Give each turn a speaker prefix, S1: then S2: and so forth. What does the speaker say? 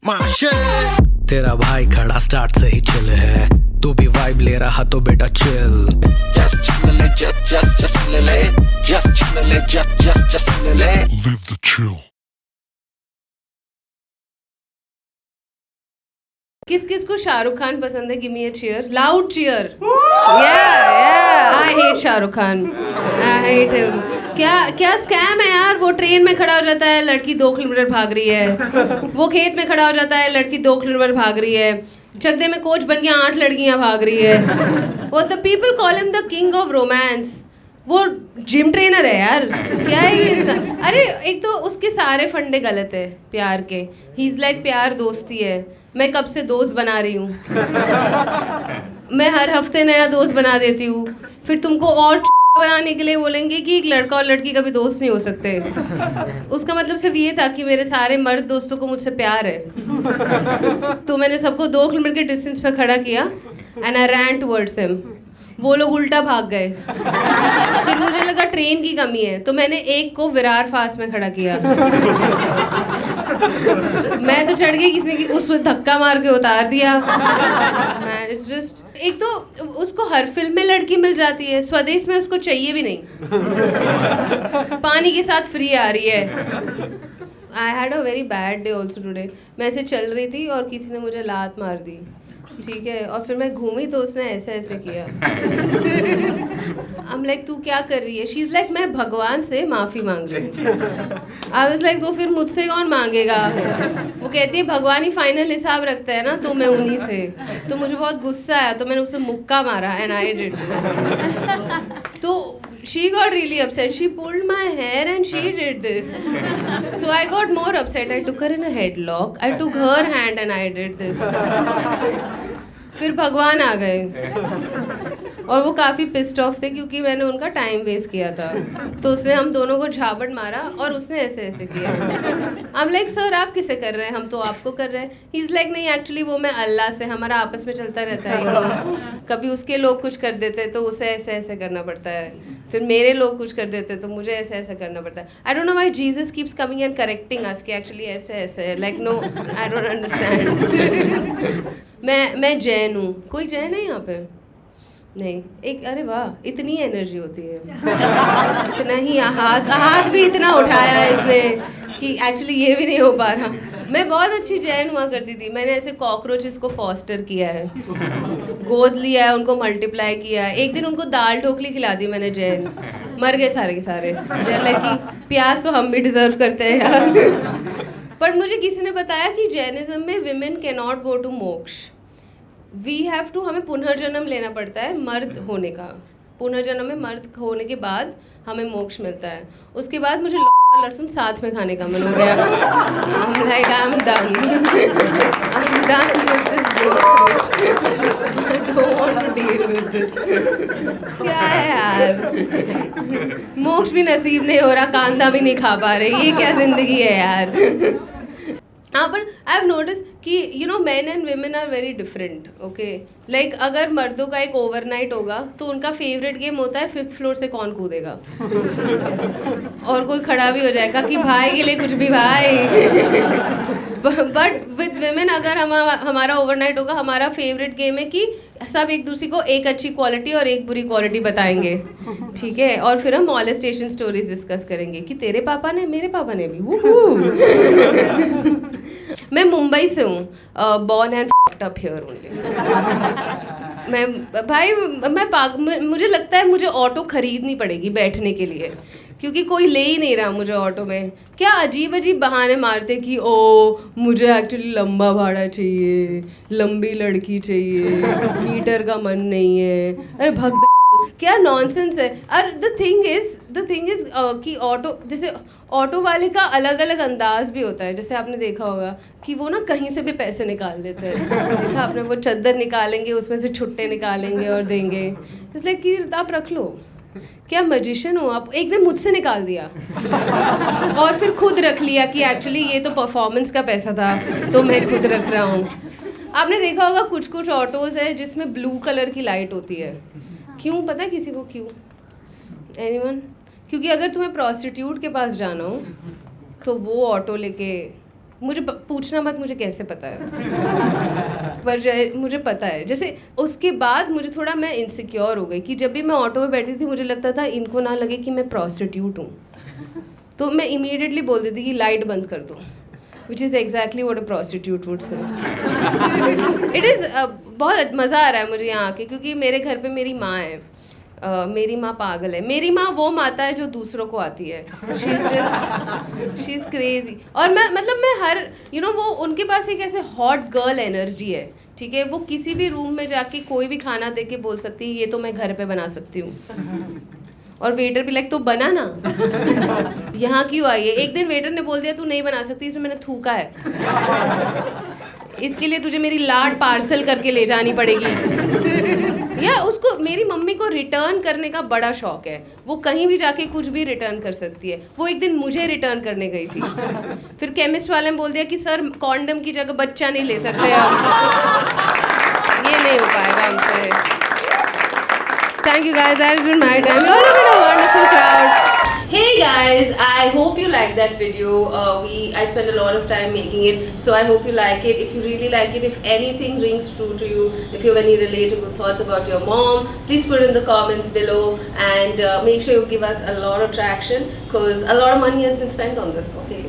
S1: माशे तेरा भाई खड़ा स्टार्ट से ही चिल है, तू भी वाइब ले रहा तो बेटा chill. Just chill it, just chill it, just chill it, just chill it. Live the chill.
S2: किस किस को शाहरुख खान पसंद है? गिव मी अ चीयर, लाउड चीयर। या I hate Shahrukh Khan, I hate him. क्या स्कैम है यार। वो ट्रेन में खड़ा हो जाता है, लड़की 2 किलोमीटर भाग रही है। वो खेत में खड़ा हो जाता है, लड़की 2 किलोमीटर भाग रही है। चकदे में कोच बन के 8 लड़कियां भाग रही है। वो the people call him the king of romance. वो जिम ट्रेनर है यार, क्या है ये इंसान। अरे एक तो उसके सारे फंडे गलत है प्यार के। ही इज़ लाइक प्यार दोस्ती है। मैं कब से दोस्त बना रही हूँ। मैं हर हफ्ते नया दोस्त बना देती हूँ, फिर तुमको और बनाने के लिए बोलेंगे कि एक लड़का और लड़की कभी दोस्त नहीं हो सकते। उसका मतलब सिर्फ ये था कि मेरे सारे मर्द दोस्तों को मुझसे प्यार है। तो मैंने सबको 2 किलोमीटर के डिस्टेंस पे खड़ा किया and I ran towards them. वो लोग उल्टा भाग गए। फिर मुझे लगा ट्रेन की कमी है, तो मैंने एक को विरार फास्ट में खड़ा किया। मैं तो चढ़ गई, किसी ने उसको धक्का मार के उतार दिया। इट्स जस्ट, एक तो उसको हर फिल्म में लड़की मिल जाती है, स्वदेश में उसको चाहिए भी नहीं। पानी के साथ फ्री आ रही है। I had a very bad day also today. मैं ऐसे चल रही थी और किसी ने मुझे लात मार दी, ठीक है, और फिर मैं घूमी तो उसने ऐसे ऐसे किया। I'm like, तू क्या कर रही है? शी इज़ लाइक, मैं भगवान से माफ़ी मांग रही हूँ। आई वाज लाइक, तो फिर मुझसे कौन मांगेगा? वो कहती है भगवान ही फाइनल हिसाब रखता है ना, तो मैं उन्हीं से। तो मुझे बहुत गुस्सा आया, तो मैंने उसे मुक्का मारा एंड आई डिड दिस। तो she got really upset. She pulled my hair and she did this. So I got more upset. I took her in a headlock. I took her hand and I did this. फिर भगवान आ गए और वो काफ़ी pissed off थे क्योंकि मैंने उनका टाइम वेस्ट किया था। तो उसने हम दोनों को झापड़ मारा और उसने ऐसे ऐसे किया। I'm like, सर आप किसे कर रहे हैं? हम तो आपको कर रहे हैं। ही इज़ लाइक, नहीं एक्चुअली वो मैं अल्लाह से, हमारा आपस में चलता रहता है। कभी उसके लोग कुछ कर देते तो उसे ऐसे ऐसे करना पड़ता है, फिर मेरे लोग कुछ कर देते तो मुझे ऐसे ऐसे करना पड़ता है। I don't know why Jesus keeps coming and correcting us कि एक्चुअली ऐसे ऐसे, like no, I don't understand. मैं जैन हूँ। कोई जैन है यहाँ पे? नहीं। एक, अरे वाह, इतनी एनर्जी होती है। इतना ही हाथ भी इतना उठाया है इसने कि एक्चुअली ये भी नहीं हो पा रहा। मैं बहुत अच्छी जैन हुआ करती थी। मैंने ऐसे कॉकरोचेस को फॉस्टर किया है, गोद लिया है, उनको मल्टीप्लाई किया है। एक दिन उनको दाल ढोकली खिला दी मैंने जैन, मर गए सारे के सारे। लाइक कि प्याज तो हम भी डिजर्व करते हैं यार। पर मुझे किसी ने बताया कि जैनिज्म में women can not go to moksha. We have to, हमें पुनर्जन्म लेना पड़ता है मर्द होने का। पुनर्जन्म में मर्द होने के बाद हमें मोक्ष मिलता है। उसके बाद मुझे लहसुन साथ में खाने का मन हो गया। I'm like, I'm done. I'm done with this bullshit. I don't want to deal with this. क्या है यार, मोक्ष भी नसीब नहीं हो रहा, कांदा भी नहीं खा पा रहे, ये क्या जिंदगी है यार। हाँ, पर आई हैव नोटिस कि you know man and women are very different. Okay, like अगर मर्दों का एक ओवरनाइट होगा तो उनका फेवरेट गेम होता है 5th फ्लोर से कौन कूदेगा। और कोई खड़ा भी हो जाएगा कि भाई के लिए कुछ भी भाई। बट विद वेमेन अगर हमारा ओवरनाइट होगा, हमारा फेवरेट गेम है कि सब एक दूसरे को एक अच्छी क्वालिटी और एक बुरी क्वालिटी बताएंगे, ठीक है, और फिर हम मॉलेस्टेशन स्टोरीज डिस्कस करेंगे कि तेरे पापा ने, मेरे पापा ने भी। मैं मुंबई से हूँ, born and up here only. मुझे लगता है मुझे ऑटो खरीदनी पड़ेगी बैठने के लिए, क्योंकि कोई ले ही नहीं रहा मुझे ऑटो में। क्या अजीब अजीब बहाने मारते कि ओ मुझे एक्चुअली लंबा भाड़ा चाहिए, लंबी लड़की चाहिए, मीटर का मन नहीं है। अरे भग, क्या नॉनसेंस है। और द थिंग इज कि ऑटो, जैसे ऑटो वाले का अलग अलग अंदाज भी होता है। जैसे आपने देखा होगा कि वो ना कहीं से भी पैसे निकाल लेते हैं। देखा आपने, वो चद्दर निकालेंगे, उसमें से छुट्टे निकालेंगे और देंगे। इसलिए कि आप रख लो, क्या मैजिशियन हो आप। एक दिन मुझसे निकाल दिया और फिर खुद रख लिया कि एक्चुअली ये तो परफॉर्मेंस का पैसा था तो मैं खुद रख रहा हूँ। आपने देखा होगा कुछ कुछ ऑटोज़ है जिसमें ब्लू कलर की लाइट होती है। क्यों पता है किसी को क्यों? एनीवन? क्योंकि अगर तुम्हें प्रोस्टिट्यूट के पास जाना हो तो वो ऑटो लेके मुझे पूछना मत मुझे कैसे पता है, पर मुझे पता है। जैसे उसके बाद मुझे थोड़ा मैं इनसिक्योर हो गई कि जब भी मैं ऑटो में बैठी थी मुझे लगता था इनको ना लगे कि मैं प्रोस्टिट्यूट हूँ, तो मैं इमीडिएटली बोल देती कि लाइट बंद कर दो, which is exactly what a prostitute would say. It is बहुत मज़ा आ रहा है मुझे यहाँ आके, क्योंकि मेरे घर पे मेरी माँ है। मेरी माँ पागल है। मेरी माँ वो माता है जो दूसरों को आती है। She is crazy. और मैं हर वो उनके पास एक ऐसे हॉट गर्ल एनर्जी है, ठीक है। वो किसी भी रूम में जाके कोई भी खाना दे के बोल सकती है ये तो मैं घर पे बना सकती हूँ, और वेटर भी लाइक तो बना ना, यहाँ क्यों आई है। एक दिन वेटर ने बोल दिया तू नहीं बना सकती, इसमें मैंने थूका है, इसके लिए तुझे मेरी लाड पार्सल करके ले जानी पड़ेगी। या उसको, मेरी मम्मी को रिटर्न करने का बड़ा शौक है, वो कहीं भी जाके कुछ भी रिटर्न कर सकती है। वो एक दिन मुझे रिटर्न करने गई थी, फिर केमिस्ट वाले ने बोल दिया कि सर कॉन्डम की जगह बच्चा नहीं ले सकते हम, ये नहीं हो पाएगा हमसे। Thank you guys, that has been my time. You all have been a wonderful crowd. Hey guys, I hope you liked that video. I spent a lot of time making it, so I hope you like it. If you really like it, if anything rings true to you, if you have any relatable thoughts about your mom, please put it in the comments below, and make sure you give us a lot of traction, because a lot of money has been spent on this, okay?